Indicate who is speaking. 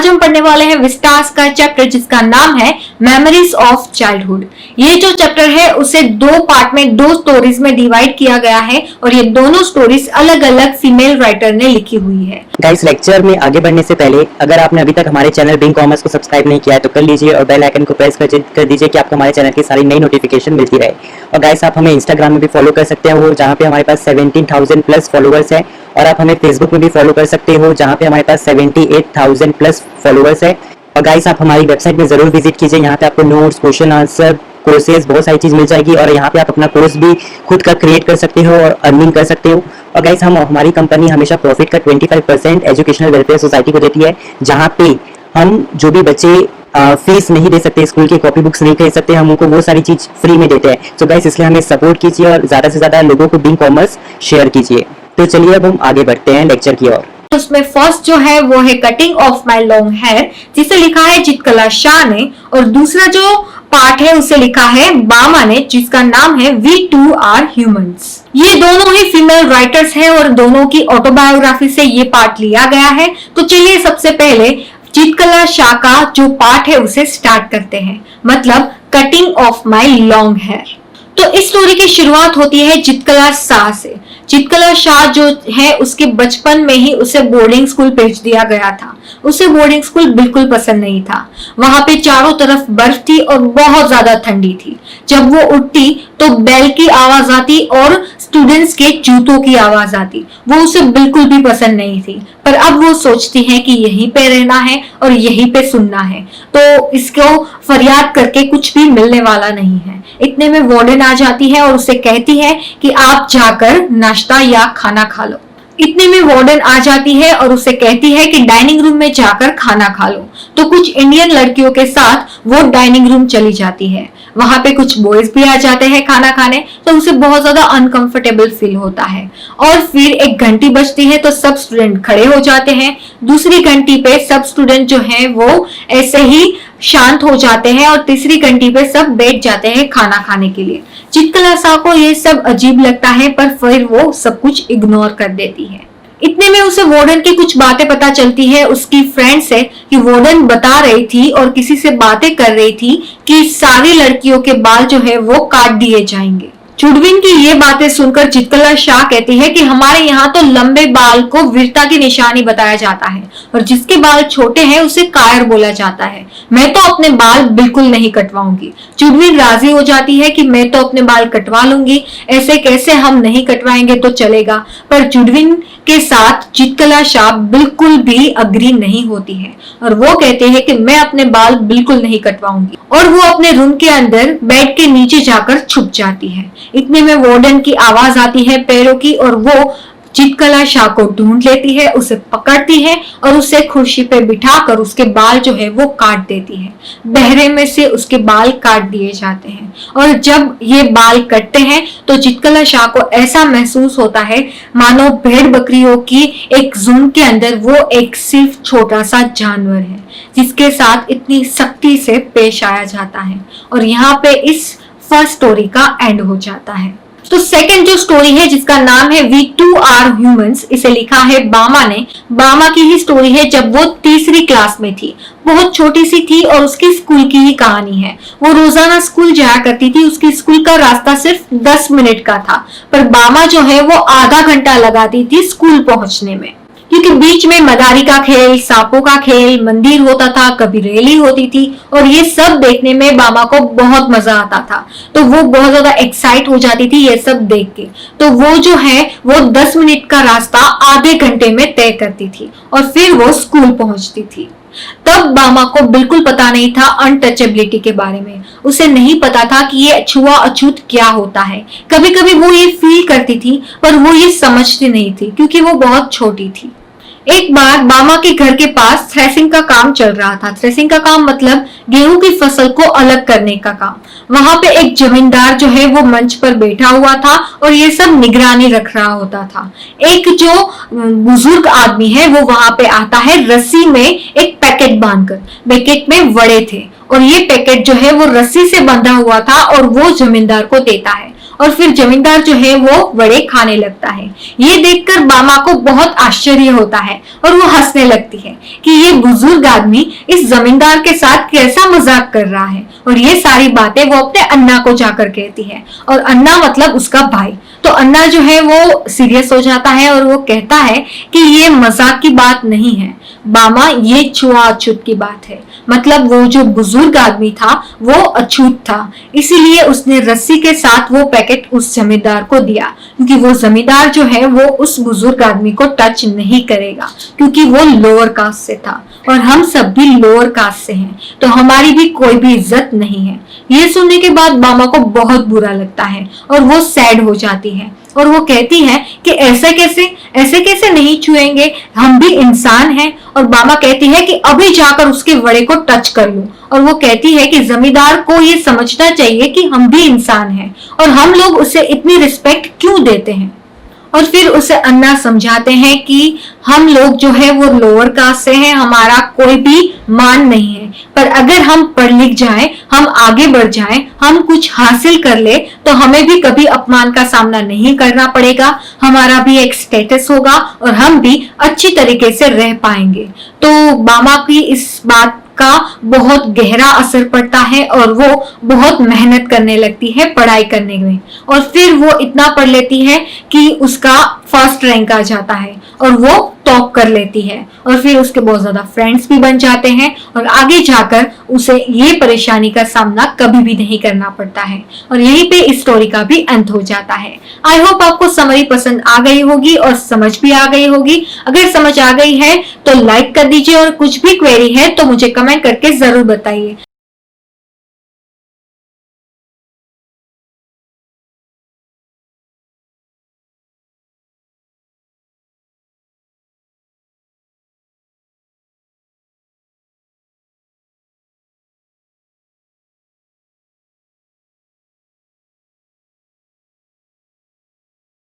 Speaker 1: आज हम पढ़ने वाले हैं विस्टास का चैप्टर जिसका नाम है मेमोरीज ऑफ चाइल्डहुड। ये जो चैप्टर है उसे दो पार्ट में, दो स्टोरीज में डिवाइड किया गया है और ये दोनों स्टोरीज अलग अलग फीमेल राइटर ने लिखी हुई है।
Speaker 2: गाइस, लेक्चर में आगे बढ़ने से पहले अगर आपने अभी तक हमारे चैनल बिंग कॉमर्स को सब्सक्राइब नहीं किया है तो कर लीजिए और बेल आइकन को प्रेस कर दीजिए कि आपको हमारे चैनल की सारी नई नोटिफिकेशन मिलती रहे। और गाइस, आप हमें इंस्टाग्राम में भी फॉलो कर सकते हो जहाँ पे हमारे पास 17,000 प्लस फॉलोअर्स है, और आप हमें फेसबुक में भी फॉलो कर सकते हो जहाँ पे हमारे पास 78,000 प्लस फॉलोअर्स है। और गाइस, आप हमारी वेबसाइट में जरूर विजिट कीजिए, यहाँ पे आपको नोट्स, क्वेश्चन आंसर, कोर्सेज, बहुत सारी चीज मिल जाएगी और यहाँ पे आप अपना कोर्स भी खुद का क्रिएट कर सकते हो और अर्निंग कर सकते हो। और गाइस, हमारी कंपनी हमेशा प्रॉफिट का 25% एजुकेशनल वेलफेयर सोसाइटी को देती है, जहाँ पे हम जो भी बच्चे फीस नहीं दे सकते, स्कूल की कॉपी बुक्स नहीं खरीद सकते, हम उनको वो सारी चीज फ्री में देते हैं। तो गाइस, इसलिए हमें सपोर्ट कीजिए और ज्यादा से ज्यादा लोगों को बिंग कॉमर्स शेयर कीजिए। तो चलिए अब हम आगे बढ़ते हैं लेक्चर की ओर।
Speaker 1: उसमें फर्स्ट जो है वो है cutting of my long hair, जिसे लिखा है चित्रकला शाह ने, और दूसरा जो पार्ट है उसे लिखा है बामा ने, जिसका नाम है वी टू आर ह्यूमंस। ये दोनों ही फीमेल राइटर्स हैं और दोनों की ऑटोबायोग्राफी से ये पार्ट लिया गया है। तो चलिए सबसे पहले चित्रकला शाह का जो पार्ट है उसे स्टार्ट करते हैं, मतलब cutting of my long hair. तो इस स्टोरी की शुरुआत होती है चित्रकला शाह से। चित्रकला शाह जो है उसके बचपन में ही उसे बोर्डिंग स्कूल भेज दिया गया था। उसे बोर्डिंग स्कूल बिल्कुल पसंद नहीं था। वहां पे चारों तरफ बर्फ थी और बहुत ज्यादा ठंडी थी। जब वो उठती तो बेल की आवाज आती और स्टूडेंट्स के जूतों की आवाज आती। वो उसे बिल्कुल भी पसंद नहीं थी, पर अब वो सोचती है कि यहीं पे रहना है और यहीं पे सुनना है, तो इसको फरियाद करके कुछ भी मिलने वाला नहीं है। इतने में वार्डन आ जाती है और उसे कहती है कि आप जाकर नाश्ता या खाना खा लो। इतने में वार्डन आ जाती है और उसे कहती है कि डाइनिंग रूम में जाकर खाना खा लो। तो कुछ इंडियन लड़कियों के साथ वो डाइनिंग रूम चली जाती है। वहां पे कुछ बॉयज भी आ जाते हैं खाना खाने, तो उसे बहुत ज्यादा अनकंफर्टेबल फील होता है। और फिर एक घंटी बजती है तो सब स्टूडेंट खड़े हो जाते हैं। दूसरी घंटी पे सब स्टूडेंट जो है वो ऐसे ही शांत हो जाते हैं और तीसरी घंटी पे सब बैठ जाते हैं खाना खाने के लिए। चित्रकला शाह को ये सब अजीब लगता है, पर फिर वो सब कुछ इग्नोर कर देती है। इतने में उसे वार्डन की कुछ बातें पता चलती है उसकी फ्रेंड से, कि वार्डन बता रही थी और किसी से बातें कर रही थी कि सारी लड़कियों के बाल जो है वो काट दिए जाएंगे। चुडविन की ये बातें सुनकर चित्रकला शाह कहती है कि हमारे यहाँ तो लंबे बाल को वीरता की निशानी बताया जाता है और जिसके बाल छोटे हैं उसे कायर बोला जाता है। मैं तो अपने बाल बिल्कुल नहीं कटवाऊंगी। चुडविन राजी हो जाती है कि मैं तो अपने बाल कटवा लूंगी, ऐसे कैसे हम नहीं कटवाएंगे तो चलेगा। पर चुडविन के साथ चित्रकला शाह बिल्कुल भी अग्री नहीं होती है और वो कहते हैं कि मैं अपने बाल बिल्कुल नहीं कटवाऊंगी, और वो अपने रूम के अंदर बेड के नीचे जाकर छुप जाती है। इतने में वार्डन की आवाज आती है पैरों की और वो चित्रकला शाह को ढूंढ लेती है, उसे पकड़ती है और उसे कुर्सी पे बिठाकर उसके बाल जो है वो काट देती है। बहरे में से उसके बाल काट दिए जाते हैं और जब ये बाल कटते हैं तो चित्रकला शाह को ऐसा महसूस होता है मानो भेड़ बकरियों की एक ज़ूम के अंदर वो एक सिर्फ छोटा सा जानवर है जिसके साथ इतनी सख्ती से पेश आया जाता है। और यहाँ पे इस फर्स्ट स्टोरी का एंड हो जाता है। तो सेकंड जो स्टोरी है जिसका नाम है वी टू आर ह्यूमंस, इसे लिखा है बामा ने। बामा की ही स्टोरी है जब वो तीसरी क्लास में थी। बहुत छोटी सी थी और उसकी स्कूल की ही कहानी है। वो रोजाना स्कूल जाया करती थी। उसकी स्कूल का रास्ता सिर्फ 10 मिनट का था, पर बामा जो है वो आधा घंटा लगाती थी स्कूल पहुंचने में, क्योंकि बीच में मदारी का खेल, सांपों का खेल, मंदिर होता था, कभी रैली होती थी और ये सब देखने में बामा को बहुत मजा आता था। तो वो बहुत ज्यादा एक्साइट हो जाती थी ये सब देख के। तो वो जो है वो 10 मिनट का रास्ता आधे घंटे में तय करती थी और फिर वो स्कूल पहुंचती थी। तब बामा को बिल्कुल पता नहीं था अनटचेबिलिटी के बारे में। उसे नहीं पता था कि ये छुआ अछूत क्या होता है। कभी कभी वो ये फील करती थी पर वो ये समझती नहीं थी क्योंकि वो बहुत छोटी थी। एक बार बामा के घर के पास थ्रेसिंग का काम चल रहा था। थ्रेसिंग का काम मतलब गेहूं की फसल को अलग करने का काम। वहां पे एक जमींदार जो है वो मंच पर बैठा हुआ था और ये सब निगरानी रख रहा होता था। एक जो बुजुर्ग आदमी है वो वहां पे आता है रस्सी में एक पैकेट बांधकर। पैकेट में वड़े थे और ये पैकेट जो है वो रस्सी से बंधा हुआ था और वो जमींदार को देता है और फिर जमींदार जो है वो वड़े खाने लगता है। ये देखकर बामा को बहुत आश्चर्य होता है और वो हंसने लगती है कि ये बुजुर्ग आदमी इस जमींदार के साथ कैसा मजाक कर रहा है। और ये सारी बातें वो अपने अन्ना को जाकर कहती है, और अन्ना मतलब उसका भाई। तो अन्ना जो है वो सीरियस हो जाता है और वो कहता है कि ये मजाक की बात नहीं है बामा, ये छुआछूत की बात है। मतलब वो जो बुजुर्ग आदमी था वो अछूत था, इसीलिए उसने रस्सी के साथ वो पैकेट उस जमींदार को दिया, क्योंकि वो जमींदार जो है वो उस बुजुर्ग आदमी को टच नहीं करेगा, क्योंकि वो लोअर कास्ट से था और हम सब भी लोअर कास्ट से हैं, तो हमारी भी कोई भी इज्जत नहीं है। ये सुनने के बाद बामा को बहुत बुरा लगता है और वो सैड हो जाती है और वो कहती है कि ऐसे कैसे नहीं छुएंगे, हम भी इंसान हैं। और बामा कहती है कि अभी जाकर उसके वड़े को टच कर लूं। और वो कहती है कि जमींदार को ये समझना चाहिए कि हम भी इंसान हैं और हम लोग उसे इतनी रिस्पेक्ट क्यों देते हैं। और फिर उसे अन्ना समझाते हैं कि हम लोग जो है वो लोअर कास्ट से हैं, हमारा कोई भी मान नहीं है, पर अगर हम पढ़ लिख जाएं, हम आगे बढ़ जाएं, हम कुछ हासिल कर ले तो हमें भी कभी अपमान का सामना नहीं करना पड़ेगा, हमारा भी एक स्टेटस होगा और हम भी अच्छी तरीके से रह पाएंगे। तो बामा की इस बात का बहुत गहरा असर पड़ता है और वो बहुत मेहनत करने लगती है पढ़ाई करने में, और फिर वो इतना पढ़ लेती है कि उसका फर्स्ट रैंक आ जाता है और वो टॉप कर लेती है, और फिर उसके बहुत ज्यादा फ्रेंड्स भी बन जाते हैं और आगे जाकर उसे ये परेशानी का सामना कभी भी नहीं करना पड़ता है। और यहीं पे इस स्टोरी का भी अंत हो जाता है। आई होप आपको समरी पसंद आ गई होगी और समझ भी आ गई होगी। अगर समझ आ गई है तो लाइक कर दीजिए और कुछ भी क्वेरी है तो मुझे कमेंट करके जरूर बताइए।